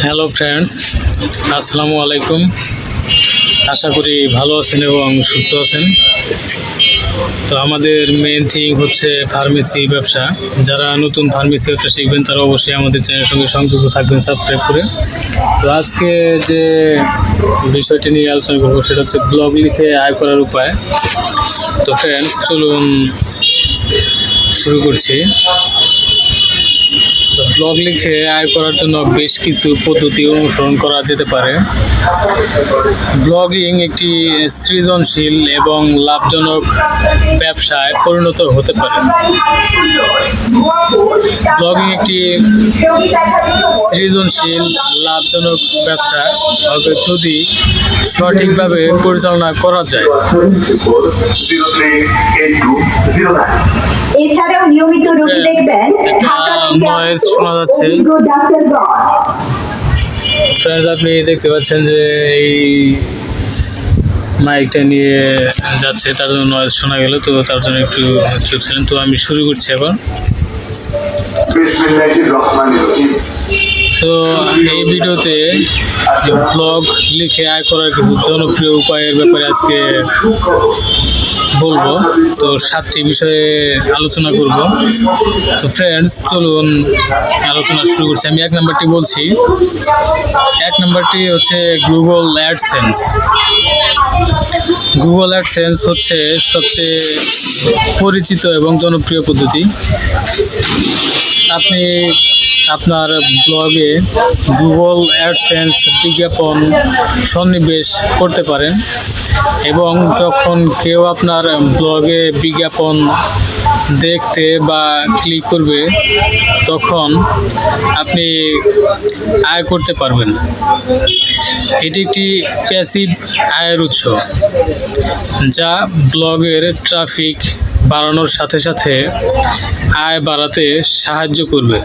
Hello friends, আসসালামু আলাইকুম। আশা করি ভালো আছেন এবং সুস্থ আছেন। তো আমাদের মেন থিং হচ্ছে ফার্মেসি ব্যবসা। যারা নতুন ফার্মেসি ব্যবসা শিখবেন তারা অবশ্যই আমাদের চ্যানেলের সঙ্গে সংযুক্ত থাকবেন সাবস্ক্রাইব করে। তো আজকে যে বিষয়টি নিয়ে আলোচনা করবো সেটা হচ্ছে ব্লগ লিখে আয় করার উপায়। তো ফ্রেন্ডস, চলুন শুরু করছি। ব্লগ লিখে আয় করার জন্য বেশ কিছু পদ্ধতি অনুসরণ করা যেতে পারে। ব্লগিং একটি সৃজনশীল এবং লাভজনক ব্যবসায় পরিণত হতে পারে। ব্লগিং একটি সৃজনশীল লাভজনক ব্যবসা হবে যদি সঠিকভাবে পরিচালনা করা যায়। এছাড়াও নিয়মিত রোগী দেখবেন নয়েজ শোনা যাচ্ছে। ফ্রেন্ডস, আপনি দেখতে পাচ্ছেন যে এই মাইকটা নিয়ে যাচ্ছে, তার জন্য নয়েজ শোনা গেল। তো তার জন্য একটু চুপ ছিলেন। তো আমি শুরু করছি এবার। তো এই ভিডিওতে ব্লগ লিখে আয় করার কিছু জনপ্রিয় উপায়ের ব্যাপারে আজকে বলবো। তো 7টি বিষয়ে আলোচনা করব। তো ফ্রেন্ডস, চলুন আলোচনা শুরু করছি। আমি 1 নম্বরটি বলছি। 1 নম্বরটি হচ্ছে গুগল অ্যাডসেন্স। গুগল অ্যাডসেন্স হচ্ছে সবচেয়ে পরিচিত এবং জনপ্রিয় পদ্ধতি। আপনি আপনার ব্লগে গুগল অ্যাডসেন্স বিজ্ঞাপন সন্নিবেশ করতে পারেন এবং যখন কেউ আপনার ব্লগে বিজ্ঞাপন দেখতে বা ক্লিক করবে তখন আপনি আয় করতে পারবেন। এটি একটি প্যাসিভ আয়ের উৎস যা ব্লগের ট্রাফিক বাড়ানোর সাথে সাথে আয় বাড়াতে সাহায্য করবে।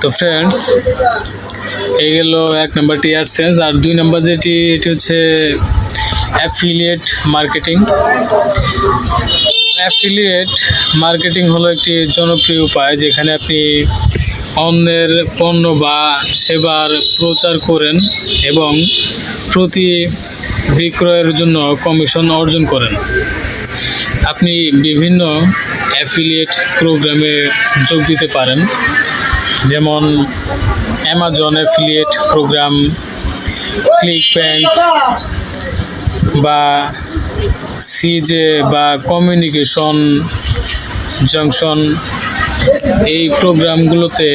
তো ফ্রেন্ডস, এই গেল 1 নম্বরটি অ্যাডসেন্স। আর 2 নম্বর এটি হচ্ছে অ্যাফিলিয়েট মার্কেটিং। অ্যাফিলিয়েট মার্কেটিং হলো একটি জনপ্রিয় উপায় যেখানে আপনি অন্যের পণ্য বা সেবার প্রচার করেন এবং প্রতি বিক্রয়ের জন্য কমিশন অর্জন করেন। আপনি বিভিন্ন অ্যাফিলিয়েট প্রোগ্রামে যোগ দিতে পারেন, যেমন অ্যামাজন অ্যাফিলিয়েট প্রোগ্রাম, ক্লিকব্যাঙ্ক বা সিজে বা কমিউনিকেশন জাংশন। এই প্রোগ্রামগুলোতে